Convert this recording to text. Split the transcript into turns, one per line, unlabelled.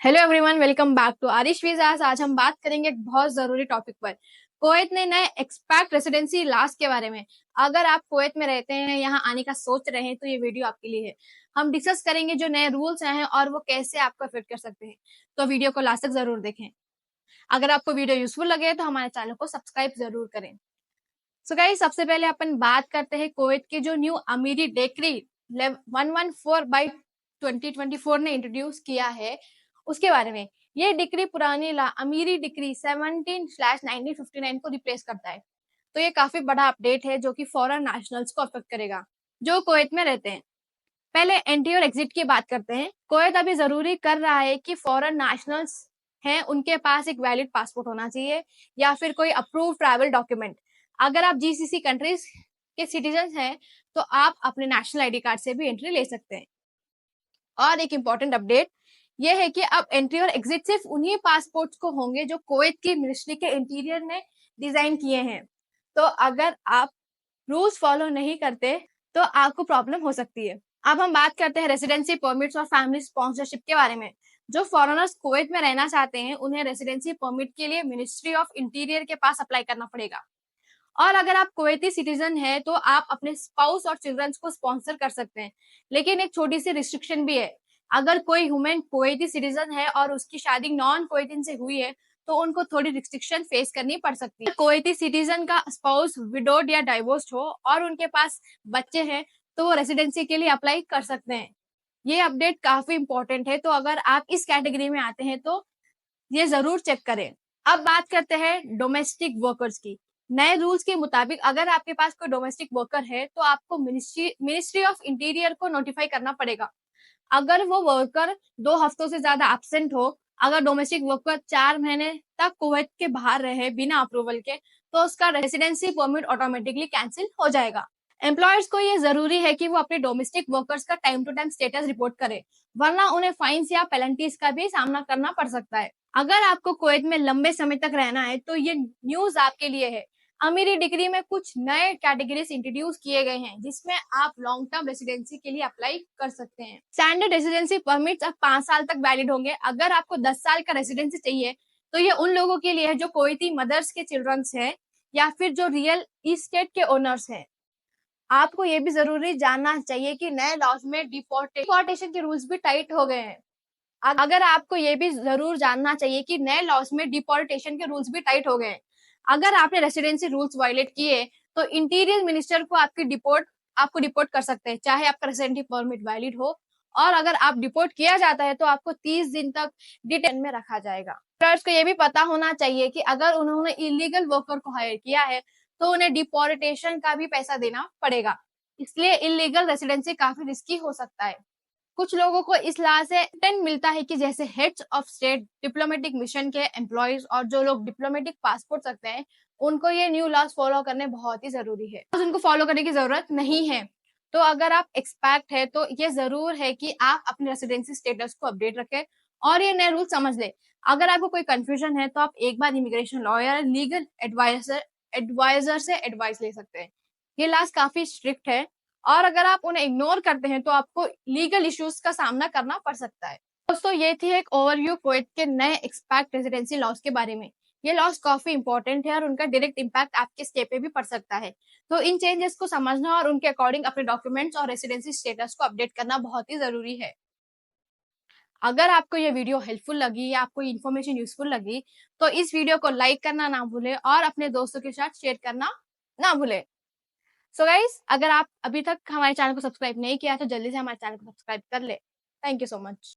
Hello everyone, welcome back to Arish Vijas. आज हम बात करेंगे एक बहुत जरूरी टॉपिक पर, कुवैत ने नए एक्सपैट रेसिडेंसी लॉज के बारे में। अगर आप कुवैत में रहते हैं, यहाँ आने का सोच रहे हैं, तो ये वीडियो आपके लिए है। हम डिस्कस करेंगे जो नए रूल्स हैं और वो कैसे आपको अफेक्ट कर सकते हैं। तो वीडियो को लास्ट तक जरूर देखें। अगर आपको वीडियो यूजफुल लगे तो हमारे चैनल को सब्सक्राइब जरूर करें। सो गाइस, सबसे पहले अपन बात करते हैं कुवैत की जो न्यू अमीरी डेक्री 114 बाई 2024 ने इंट्रोड्यूस किया है उसके बारे में। ये डिक्री पुरानी अमीरी डिक्री 17/1959 को रिप्लेस करता है। तो ये काफी बड़ा अपडेट है जो कि फॉरेन नेशनल्स को अफेक्ट करेगा जो कुवैत में रहते हैं। पहले एंट्री और एग्जिट की बात करते हैं। कुवैत अभी जरूरी कर रहा है कि फॉरेन नेशनल्स हैं उनके पास एक वैलिड पासपोर्ट होना चाहिए या फिर कोई अप्रूव ट्रैवल डॉक्यूमेंट। अगर आप जीसीसी कंट्रीज के सिटीजन हैं तो आप अपने नेशनल आईडी कार्ड से भी एंट्री ले सकते हैं। और एक इंपॉर्टेंट अपडेट ये है कि अब एंट्री और एग्जिट सिर्फ उन्हीं पासपोर्ट्स को होंगे जो कुवैत की मिनिस्ट्री के इंटीरियर ने डिजाइन किए हैं। तो अगर आप रूल्स फॉलो नहीं करते तो आपको प्रॉब्लम हो सकती है। अब हम बात करते हैं रेसिडेंसी परमिट्स और फैमिली स्पॉन्सरशिप के बारे में। जो फॉरेनर्स कुवैत में रहना चाहते हैं उन्हें रेसिडेंसी परमिट के लिए मिनिस्ट्री ऑफ इंटीरियर के पास अप्लाई करना पड़ेगा। और अगर आप कुवैती सिटीजन है तो आप अपने स्पाउस और चिल्ड्रंस को स्पॉन्सर कर सकते हैं। लेकिन एक छोटी सी रिस्ट्रिक्शन भी है। अगर कोई ह्यूमन कुवैती सिटीजन है और उसकी शादी नॉन कुवैतिन से हुई है तो उनको थोड़ी रिस्ट्रिक्शन फेस करनी पड़ सकती है। कुवैती सिटीजन का स्पाउस विडोड या डाइवोर्स्ड हो और उनके पास बच्चे हैं तो वो रेसिडेंसी के लिए अप्लाई कर सकते हैं। ये अपडेट काफी इंपॉर्टेंट है, तो अगर आप इस कैटेगरी में आते हैं तो ये जरूर चेक करें। अब बात करते हैं डोमेस्टिक वर्कर्स की। नए रूल्स के मुताबिक अगर आपके पास कोई डोमेस्टिक वर्कर है तो आपको मिनिस्ट्री ऑफ इंटीरियर को नोटिफाई करना पड़ेगा। अगर वो वर्कर 2 हफ्तों से ज्यादा एब्सेंट हो, अगर डोमेस्टिक वर्कर 4 महीने तक कुवैत के बाहर रहे बिना अप्रूवल के, तो उसका रेसिडेंसी परमिट ऑटोमेटिकली कैंसिल हो जाएगा। एम्प्लॉयर्स को ये जरूरी है कि वो अपने डोमेस्टिक वर्कर्स का time to time status report करे, वरना उन्हें फाइन्स या पेनल्टीज का भी सामना करना पड़ सकता है। अगर आपको कुवैत में लंबे समय तक रहना है तो ये न्यूज आपके लिए है। अमीरी डिग्री में कुछ नए कैटेगरीज इंट्रोड्यूस किए गए हैं जिसमें आप लॉन्ग टर्म रेसिडेंसी के लिए अप्लाई कर सकते हैं। स्टैंडर्ड रेसिडेंसी परमिट अब 5 साल तक वैलिड होंगे। अगर आपको 10 साल का रेसिडेंसी चाहिए तो ये उन लोगों के लिए है जो कुवैती मदर्स के चिल्ड्रंस हैं या फिर जो रियल इस्टेट के ओनर्स हैं। आपको ये भी जरूरी जानना चाहिए कि नए लॉज में डिपोर्टेशन के रूल्स भी टाइट हो गए हैं। अगर आपको ये भी जरूर जानना चाहिए कि नए लॉज में डिपोर्टेशन के रूल्स भी टाइट हो गए हैं। अगर आपने रेसिडेंसी रूल्स वायलेट किए तो इंटीरियर मिनिस्टर को आपको डिपोर्ट कर सकते हैं, चाहे आपका रेसिडेंसी परमिट वैलिड हो। और अगर आप डिपोर्ट किया जाता है तो आपको 30 दिन तक डिटेन में रखा जाएगा। ट्रस्ट को ये भी पता होना चाहिए कि अगर उन्होंने इलीगल वर्कर को हायर किया है तो उन्हें डिपोर्टेशन का भी पैसा देना पड़ेगा। इसलिए इलीगल रेसिडेंसी काफी रिस्की हो सकता है। कुछ लोगों को इस लॉ से टेन मिलता है कि जैसे heads of state, diplomatic mission के एम्प्लॉयज और जो लोग डिप्लोमेटिक पासपोर्ट रखते हैं उनको ये न्यू लॉज फॉलो करने बहुत ही जरूरी है। उनको फॉलो करने की जरूरत नहीं है। तो अगर आप एक्सपैक्ट है तो ये जरूर है कि आप अपने रेसिडेंसी स्टेटस को अपडेट रखें और ये नए रूल समझ ले। अगर आपको कोई कंफ्यूजन है तो आप एक बार इमिग्रेशन लॉयर, लीगल एडवाइजर से एडवाइस ले सकते हैं। ये लॉज काफी स्ट्रिक्ट है और अगर आप उन्हें इग्नोर करते हैं तो आपको लीगल इश्यूज का सामना करना पड़ सकता है। दोस्तों, ये थी एक ओवरव्यू कुवैत के नए एक्सपैट रेजिडेंसी लॉज के बारे में। ये लॉज काफी इंपॉर्टेंट है और उनका डायरेक्ट इम्पैक्ट आपके स्टे पे भी पड़ सकता है। तो इन चेंजेस को समझना और उनके अकॉर्डिंग अपने डॉक्यूमेंट्स और रेसिडेंसी स्टेटस को अपडेट करना बहुत ही जरूरी है। अगर आपको ये वीडियो हेल्पफुल लगी या आपको इन्फॉर्मेशन यूजफुल लगी तो इस वीडियो को लाइक करना ना भूले और अपने दोस्तों के साथ शेयर करना ना भूले। सो गाइस, अगर आप अभी तक हमारे चैनल को सब्सक्राइब नहीं किया तो जल्दी से हमारे चैनल को सब्सक्राइब कर ले। Thank you so much.